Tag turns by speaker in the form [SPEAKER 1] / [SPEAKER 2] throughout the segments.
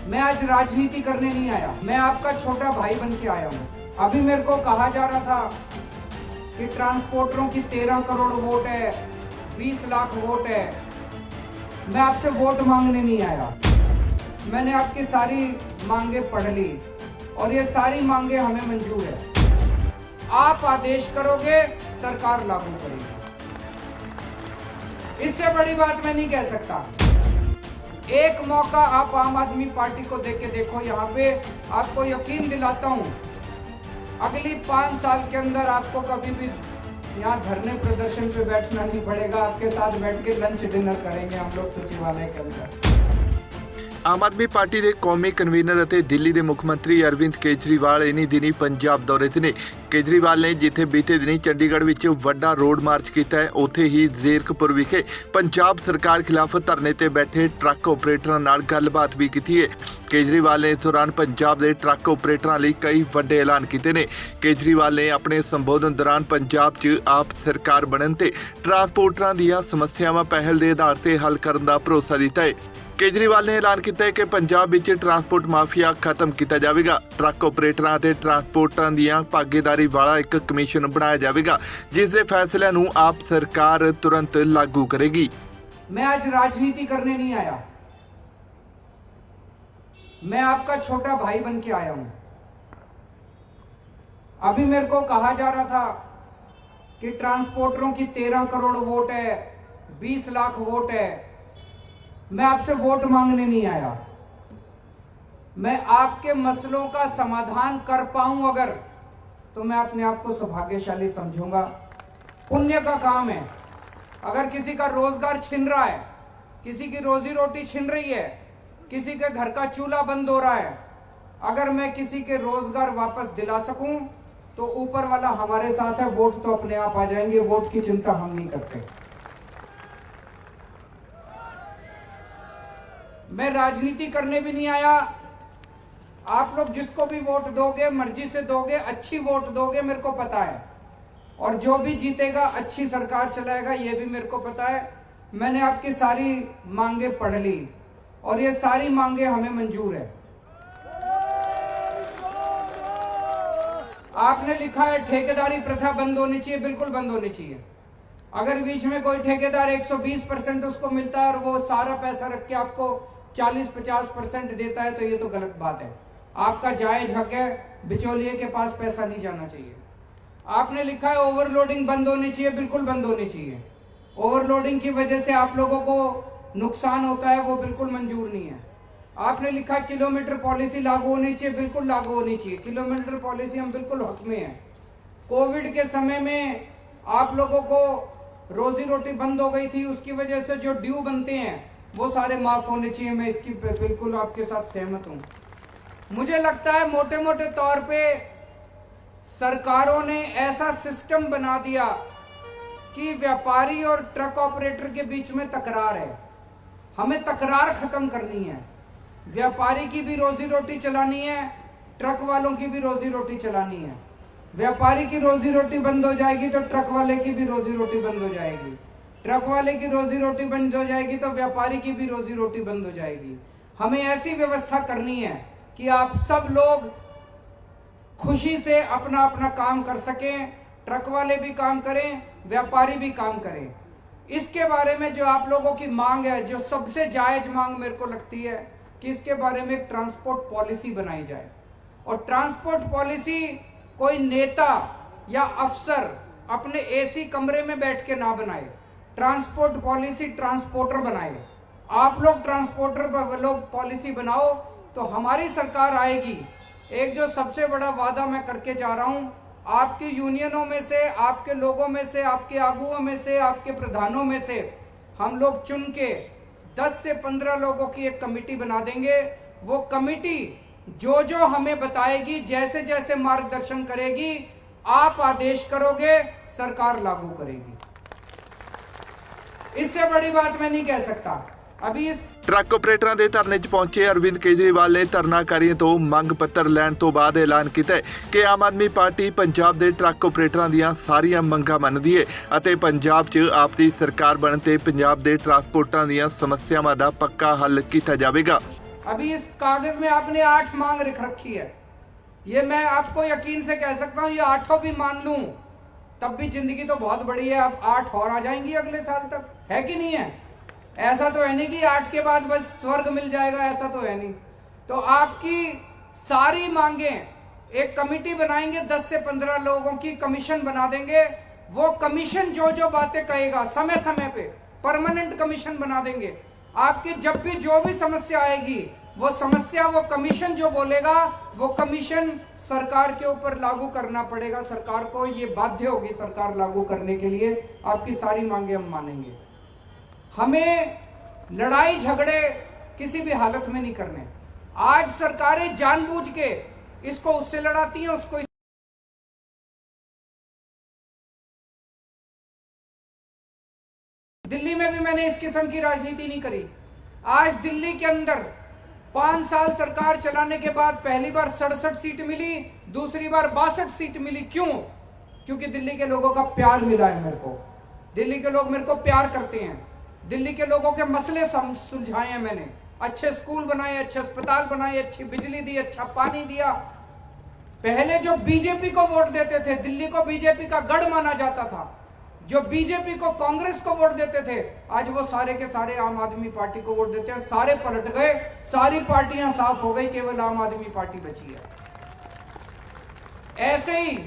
[SPEAKER 1] मैं आज राजनीति करने नहीं आया, मैं आपका छोटा भाई बन के आया हूँ। अभी मेरे को कहा जा रहा था कि ट्रांसपोर्टरों की 13 करोड़ वोट है, 20 लाख वोट है। मैं आपसे वोट मांगने नहीं आया। मैंने आपकी सारी मांगे पढ़ ली और ये सारी मांगे हमें मंजूर है। आप आदेश करोगे, सरकार लागू करेगी। इससे बड़ी बात मैं नहीं कह सकता। एक मौका आप आम आदमी पार्टी को देके देखो। यहाँ पे आपको यकीन दिलाता हूँ, अगली 5 साल के अंदर आपको कभी भी यहाँ धरने प्रदर्शन पे बैठना नहीं पड़ेगा। आपके साथ बैठ के लंच डिनर करेंगे हम लोग सचिवालय के अंदर।
[SPEAKER 2] आम आदमी पार्टी ਦੇ ਕੌਮੀ ਕਨਵੀਨਰ ਅਤੇ ਦਿੱਲੀ ਦੇ ਮੁੱਖ ਮੰਤਰੀ ਅਰਵਿੰਦ ਕੇਜਰੀਵਾਲ ਇਨੀ ਦਿਨੀ ਪੰਜਾਬ ਦੌਰੇ ਤੇ ਨੇ। ਕੇਜਰੀਵਾਲ ਨੇ ਜਿੱਥੇ ਬੀਤੇ ਦਿਨੀ ਚੰਡੀਗੜ੍ਹ ਵਿੱਚ ਵੱਡਾ ਰੋਡ ਮਾਰਚ ਕੀਤਾ ਹੈ, ਉੱਥੇ ਹੀ ਜ਼ੀਰਕਪੁਰ ਵਿਖੇ ਪੰਜਾਬ ਸਰਕਾਰ ਖਿਲਾਫ ਧਰਨੇ ਤੇ ਬੈਠੇ ਟਰੱਕ ਆਪਰੇਟਰਾਂ ਨਾਲ ਗੱਲਬਾਤ ਵੀ ਕੀਤੀ ਹੈ। ਕੇਜਰੀਵਾਲ ਨੇ ਇਸ ਦੌਰਾਨ ਪੰਜਾਬ ਦੇ ਟਰੱਕ ਆਪਰੇਟਰਾਂ ਲਈ ਕਈ ਵੱਡੇ ਐਲਾਨ ਕੀਤੇ ਨੇ। ਕੇਜਰੀਵਾਲ ਨੇ ਆਪਣੇ ਸੰਬੋਧਨ ਦੌਰਾਨ ਪੰਜਾਬ 'ਚ ਆਪ ਸਰਕਾਰ ਬਣਨ ਤੇ ਟਰਾਂਸਪੋਰਟਰਾਂ ਦੀਆਂ ਸਮੱਸਿਆਵਾਂ ਪਹਿਲ ਦੇ ਆਧਾਰ ਤੇ ਹੱਲ ਕਰਨ ਦਾ ਭਰੋਸਾ ਦਿੱਤਾ ਹੈ। ਕੇਜਰੀਵਾਲ ਨੇ ਐਲਾਨ ਕੀਤਾ ਹੈ ਕਿ ਪੰਜਾਬ ਵਿੱਚ ਟਰਾਂਸਪੋਰਟ ਮਾਫੀਆ ਖਤਮ ਕੀਤਾ ਜਾਵੇਗਾ। ਟਰੱਕ ਆਪਰੇਟਰਾਂ ਅਤੇ ਟਰਾਂਸਪੋਰਟਰਾਂ ਦੀਆਂ ਭਾਗੀਦਾਰੀ ਵਾਲਾ ਇੱਕ ਕਮਿਸ਼ਨ ਬਣਾਇਆ ਜਾਵੇਗਾ, ਜਿਸ ਦੇ ਫੈਸਲਿਆਂ ਨੂੰ ਆਪ ਸਰਕਾਰ ਤੁਰੰਤ ਲਾਗੂ ਕਰੇਗੀ।
[SPEAKER 1] मैं आज राजनीति करने नहीं आया, मैं आपका छोटा भाई बन के आया हूं। अभी मेरे को कहा जा रहा था कि ट्रांसपोर्टरों की 13 करोड़ वोट है, 20 लाख वोट है। मैं आपसे वोट मांगने नहीं आया। मैं आपके मसलों का समाधान कर पाऊं अगर, तो मैं अपने आप को सौभाग्यशाली समझूंगा। पुण्य का काम है। अगर किसी का रोजगार छिन रहा है, किसी की रोजी रोटी छिन रही है, किसी के घर का चूल्हा बंद हो रहा है, अगर मैं किसी के रोजगार वापस दिला सकूं तो ऊपर वाला हमारे साथ है। वोट तो अपने आप आ जाएंगे, वोट की चिंता हम नहीं करते। मैं राजनीति करने भी नहीं आया। आप लोग जिसको भी वोट दोगे, मर्जी से दोगे, अच्छी वोट दोगे, मेरे को पता है। और जो भी जीतेगा अच्छी सरकार चलाएगा, ये भी मेरे को पता है। मैंने आपकी सारी मांगे पढ़ ली और ये सारी मांगे हमें मंजूर है। आपने लिखा है ठेकेदारी प्रथा बंद होनी चाहिए, बिल्कुल बंद होनी चाहिए। अगर बीच में कोई ठेकेदार 120% उसको मिलता है और वो सारा पैसा रख के आपको 40-50% देता है, तो ये तो गलत बात है। आपका जायज हक है, बिचौलिए के पास पैसा नहीं जाना चाहिए। आपने लिखा है ओवरलोडिंग बंद होनी चाहिए, बिल्कुल बंद होनी चाहिए। ओवरलोडिंग की वजह से आप लोगों को नुकसान होता है, वो बिल्कुल मंजूर नहीं है। आपने लिखा किलोमीटर पॉलिसी लागू होनी चाहिए, बिल्कुल लागू होनी चाहिए। किलोमीटर पॉलिसी हम बिल्कुल हक में है। कोविड के समय में आप लोगों को रोजी रोटी बंद हो गई थी, उसकी वजह से जो ड्यू बनते हैं वो सारे माफ होने चाहिए। मैं इसकी बिल्कुल आपके साथ सहमत हूं। मुझे लगता है मोटे मोटे तौर पे सरकारों ने ऐसा सिस्टम बना दिया कि व्यापारी और ट्रक ऑपरेटर के बीच में तकरार है। हमें तकरार खत्म करनी है। व्यापारी की भी रोजी रोटी चलानी है, ट्रक वालों की भी रोजी रोटी चलानी है। व्यापारी की रोजी रोटी बंद हो जाएगी तो ट्रक वाले की भी रोजी रोटी बंद हो जाएगी। ट्रक वाले की रोजी रोटी बंद हो जाएगी तो व्यापारी की भी रोजी रोटी बंद हो जाएगी। हमें ऐसी व्यवस्था करनी है कि आप सब लोग खुशी से अपना अपना काम कर सकें। ट्रक वाले भी काम करें, व्यापारी भी काम करें। इसके बारे में जो आप लोगों की मांग है, जो सबसे जायज मांग मेरे को लगती है कि इसके बारे में एक ट्रांसपोर्ट पॉलिसी बनाई जाए। और ट्रांसपोर्ट पॉलिसी कोई नेता या अफसर अपने एसी कमरे में बैठ के ना बनाए। ट्रांसपोर्ट पॉलिसी ट्रांसपोर्टर बनाए। आप लोग ट्रांसपोर्टर लोग पॉलिसी बनाओ तो हमारी सरकार आएगी। एक जो सबसे बड़ा वादा मैं करके जा रहा हूं, आपकी यूनियनों में से, आपके लोगों में से, आपके आगुओं में से, आपके प्रधानों में से हम लोग चुन के 10 से 15 लोगों की एक कमेटी बना देंगे। वो कमेटी जो जो हमें बताएगी, जैसे जैसे मार्गदर्शन करेगी, आप आदेश करोगे, सरकार लागू करेगी। इससे बड़ी बात मैं नहीं कह सकता। अभी इस
[SPEAKER 2] ਟਰੱਕ ਆਪਰੇਟਰਾਂ ਦੇ ਧਰਨੇ 'ਚ ਪਹੁੰਚੇ ਅਰਵਿੰਦ ਕੇਜਰੀਵਾਲ ਨੇ ਧਰਨਾਕਾਰੀਆਂ ਤੋਂ ਮੰਗ ਪੱਤਰ ਲੈਣ ਤੋਂ ਬਾਅਦ ਐਲਾਨ ਕੀਤਾ ਕਿ ਆਮ ਆਦਮੀ ਪਾਰਟੀ ਪੰਜਾਬ ਦੇ ਟਰੱਕ ਆਪਰੇਟਰਾਂ ਦੀਆਂ ਸਾਰੀਆਂ ਮੰਗਾਂ ਮੰਨਦੀ ਹੈ ਅਤੇ ਪੰਜਾਬ 'ਚ ਆਪ ਦੀ ਸਰਕਾਰ ਬਣਨ ਤੇ ਪੰਜਾਬ ਦੇ ਟਰਾਂਸਪੋਰਟਾਂ ਦੀਆਂ ਸਮੱਸਿਆਵਾਂ ਦਾ ਪੱਕਾ ਹੱਲ ਕੀਤਾ ਜਾਵੇਗਾ।
[SPEAKER 1] अभी इस कागज में आपने 8 मांग रख रखी है। ये मैं आपको यकीन से कह सकता हूं, ये 8 भी मान लूं तब भी जिंदगी तो बहुत बड़ी है। अब 8 और आ जाएंगी अगले साल तक, है कि नहीं है? ऐसा तो है नहीं कि 8 के बाद बस स्वर्ग मिल जाएगा, ऐसा तो है नहीं। तो आपकी सारी मांगें एक कमिटी बनाएंगे, 10 से 15 लोगों की कमीशन बना देंगे। वो कमीशन जो जो बातें कहेगा समय समय पे परमानेंट कमीशन बना देंगे। आपकी जब भी जो भी समस्या आएगी वो समस्या वो कमीशन जो बोलेगा वो कमीशन सरकार के ऊपर लागू करना पड़ेगा। सरकार को ये बाध्य होगी सरकार लागू करने के लिए। आपकी सारी मांगे हम मानेंगे। हमें लड़ाई झगड़े किसी भी हालत में नहीं करने। आज सरकारें जानबूझ के इसको उससे लड़ाती हैं, उसको दिल्ली में भी मैंने इस किस्म की राजनीति नहीं करी। आज दिल्ली के अंदर 5 साल सरकार चलाने के बाद पहली बार 67 सीट मिली, दूसरी बार 62 सीट मिली। क्यों? क्योंकि दिल्ली के लोगों का प्यार मिला है मेरे को। दिल्ली के लोग मेरे को प्यार करते हैं। दिल्ली के लोगों के मसले सुलझाए हैं मैंने। अच्छे स्कूल बनाए, अच्छे अस्पताल बनाए, अच्छी बिजली दी, अच्छा पानी दिया। पहले जो बीजेपी को वोट देते थे, दिल्ली को बीजेपी का गढ़ माना जाता था, जो बीजेपी को कांग्रेस को वोट देते थे, आज वो सारे के सारे आम आदमी पार्टी को वोट देते हैं। सारे पलट गए, सारी पार्टियां साफ हो गई, केवल आम आदमी पार्टी बची है। ऐसे ही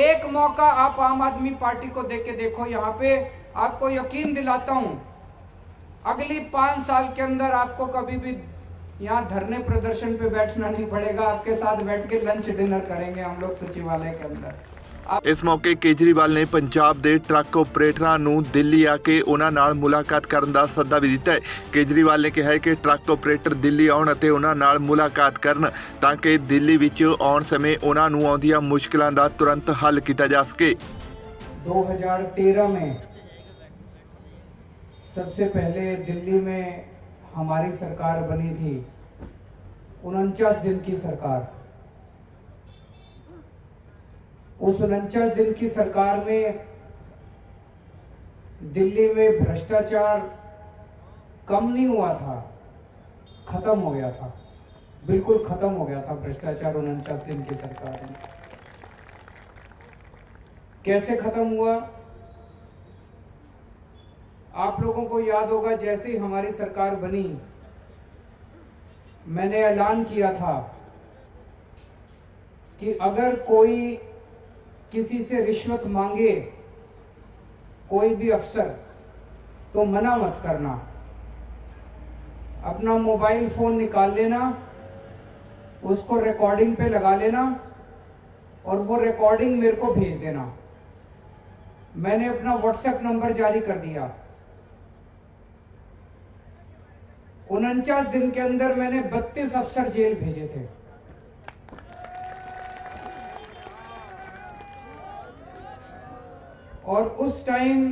[SPEAKER 1] एक मौका आप आम आदमी पार्टी को देके देखो। यहां पे आपको यकीन दिलाता हूं, अगली 5 साल के अंदर आपको कभी भी यहां धरने प्रदर्शन पे बैठना नहीं पड़ेगा। आपके साथ बैठ के लंच डिनर करेंगे हम लोग सचिवालय के अंदर।
[SPEAKER 2] ਇਸ ਮੌਕੇ ਕੇਜਰੀਵਾਲ ਨੇ ਪੰਜਾਬ ਦੇ ਟਰੱਕ ਆਪਰੇਟਰਾਂ ਨੂੰ ਦਿੱਲੀ ਆ ਕੇ ਉਹਨਾਂ ਨਾਲ ਮੁਲਾਕਾਤ ਕਰਨ ਦਾ ਸੱਦਾ ਵੀ ਦਿੱਤਾ ਹੈ। ਕੇਜਰੀਵਾਲ ਨੇ ਕਿਹਾ ਹੈ ਕਿ ਟਰੱਕ ਆਪਰੇਟਰ ਦਿੱਲੀ ਆਉਣ ਅਤੇ ਉਹਨਾਂ ਨਾਲ ਮੁਲਾਕਾਤ ਕਰਨ ਤਾਂ ਕਿ ਦਿੱਲੀ ਵਿੱਚ ਆਉਣ ਸਮੇਂ ਉਹਨਾਂ ਨੂੰ ਆਉਂਦੀਆਂ ਮੁਸ਼ਕਲਾਂ ਦਾ ਤੁਰੰਤ ਹੱਲ ਕੀਤਾ ਜਾ ਸਕੇ।
[SPEAKER 1] 2013 में सबसे पहले दिल्ली में हमारी सरकार बनी थी, 49 दिन की सरकार। उस 49 दिन की सरकार में दिल्ली में भ्रष्टाचार कम नहीं हुआ था, खत्म हो गया था, बिल्कुल खत्म हो गया था भ्रष्टाचार 49 दिन की सरकार में। कैसे खत्म हुआ? आप लोगों को याद होगा, जैसे ही हमारी सरकार बनी मैंने ऐलान किया था कि अगर कोई किसी से रिश्वत मांगे, कोई भी अफसर, तो मना मत करना। अपना मोबाइल फोन निकाल लेना, उसको रिकॉर्डिंग पे लगा लेना और वो रिकॉर्डिंग मेरे को भेज देना। मैंने अपना व्हाट्सएप नंबर जारी कर दिया। 49 दिन के अंदर मैंने 32 अफसर जेल भेजे थे। और उस टाइम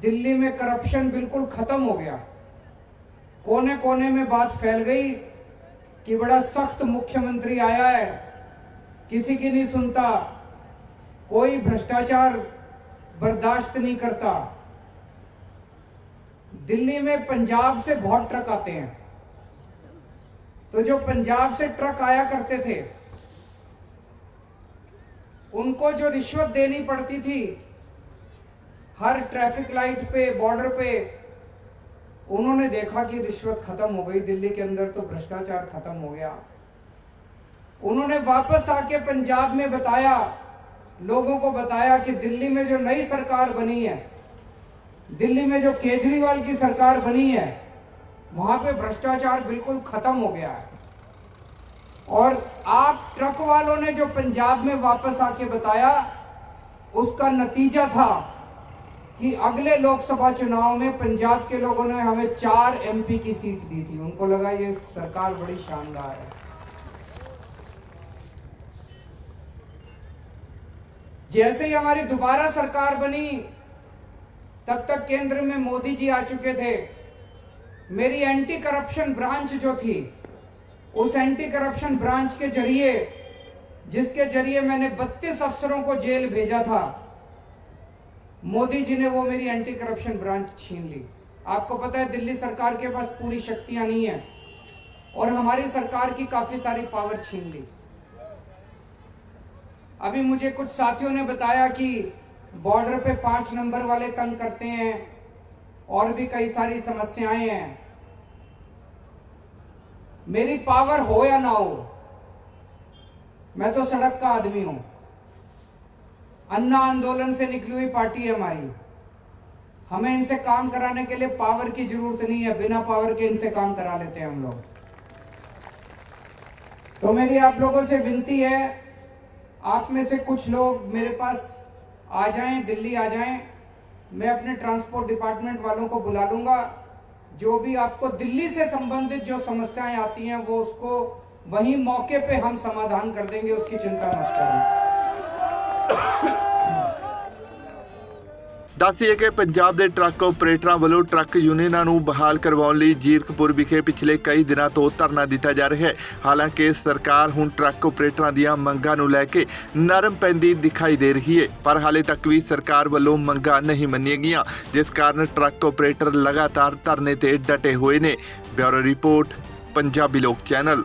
[SPEAKER 1] दिल्ली में करप्शन बिल्कुल खत्म हो गया। कोने कोने में बात फैल गई कि बड़ा सख्त मुख्यमंत्री आया है, किसी की नहीं सुनता, कोई भ्रष्टाचार बर्दाश्त नहीं करता। दिल्ली में पंजाब से बहुत ट्रक आते हैं, तो जो पंजाब से ट्रक आया करते थे उनको जो रिश्वत देनी पड़ती थी हर ट्रैफिक लाइट पे, बॉर्डर पे, उन्होंने देखा कि रिश्वत खत्म हो गई दिल्ली के अंदर, तो भ्रष्टाचार खत्म हो गया। उन्होंने वापस आके पंजाब में बताया, लोगों को बताया कि दिल्ली में जो नई सरकार बनी है, दिल्ली में जो केजरीवाल की सरकार बनी है, वहां पे भ्रष्टाचार बिल्कुल खत्म हो गया है। और आप ट्रक वालों ने जो पंजाब में वापस आके बताया, उसका नतीजा था कि अगले लोकसभा चुनाव में पंजाब के लोगों ने हमें 4 MP की सीट दी थी। उनको लगा ये सरकार बड़ी शानदार है। जैसे ही हमारी दोबारा सरकार बनी, तब तक केंद्र में मोदी जी आ चुके थे। मेरी एंटी करप्शन ब्रांच जो थी, उस एंटी करप्शन ब्रांच के जरिए, जिसके जरिए मैंने 32 अफसरों को जेल भेजा था, मोदी जी ने वो मेरी एंटी करप्शन ब्रांच छीन ली। आपको पता है दिल्ली सरकार के पास पूरी शक्तियां नहीं है और हमारी सरकार की काफी सारी पावर छीन ली। अभी मुझे कुछ साथियों ने बताया कि बॉर्डर पे 5 नंबर वाले तंग करते हैं और भी कई सारी समस्याएं हैं। मेरी पावर हो या ना हो, मैं तो सड़क का आदमी हूं। अन्ना आंदोलन से निकली हुई पार्टी है हमारी। हमें इनसे काम कराने के लिए पावर की जरूरत नहीं है, बिना पावर के इनसे काम करा लेते हैं हम लोग। तो मेरी आप लोगों से विनती है, आप में से कुछ लोग मेरे पास आ जाएं, दिल्ली आ जाएं। मैं अपने ट्रांसपोर्ट डिपार्टमेंट वालों को बुला लूंगा। जो भी आपको दिल्ली से संबंधित जो समस्याएं आती हैं वो उसको वहीं मौके पे हम समाधान कर देंगे, उसकी चिंता मत करें।
[SPEAKER 2] ਦੱਸੀਏ ਕਿ ਪੰਜਾਬ ਦੇ ਟਰੱਕ ਆਪਰੇਟਰਾਂ ਵੱਲੋਂ ਟਰੱਕ ਯੂਨੀਅਨਾਂ ਨੂੰ ਬਹਾਲ ਕਰਵਾਉਣ ਲਈ ਜੀਰਕਪੁਰ ਵਿਖੇ ਪਿਛਲੇ ਕਈ ਦਿਨਾਂ ਤੋਂ ਧਰਨਾ ਦਿੱਤਾ ਜਾ ਰਿਹਾ ਹੈ। ਹਾਲਾਂਕਿ ਸਰਕਾਰ ਹੁਣ ਟਰੱਕ ਆਪਰੇਟਰਾਂ ਦੀਆਂ ਮੰਗਾਂ ਨੂੰ ਲੈ ਕੇ ਨਰਮ ਪੈਂਦੀ ਦਿਖਾਈ ਦੇ ਰਹੀ ਹੈ, ਪਰ ਹਾਲੇ ਤੱਕ ਵੀ ਸਰਕਾਰ ਵੱਲੋਂ ਮੰਗਾਂ ਨਹੀਂ ਮੰਨੀਆਂ ਗਈਆਂ, ਜਿਸ ਕਾਰਨ ਟਰੱਕ ਆਪਰੇਟਰ ਲਗਾਤਾਰ ਧਰਨੇ ਤੇ ਡਟੇ ਹੋਏ ਨੇ। ਬਿਊਰੋ ਰਿਪੋਰਟ, ਪੰਜਾਬੀ ਲੋਕ ਚੈਨਲ।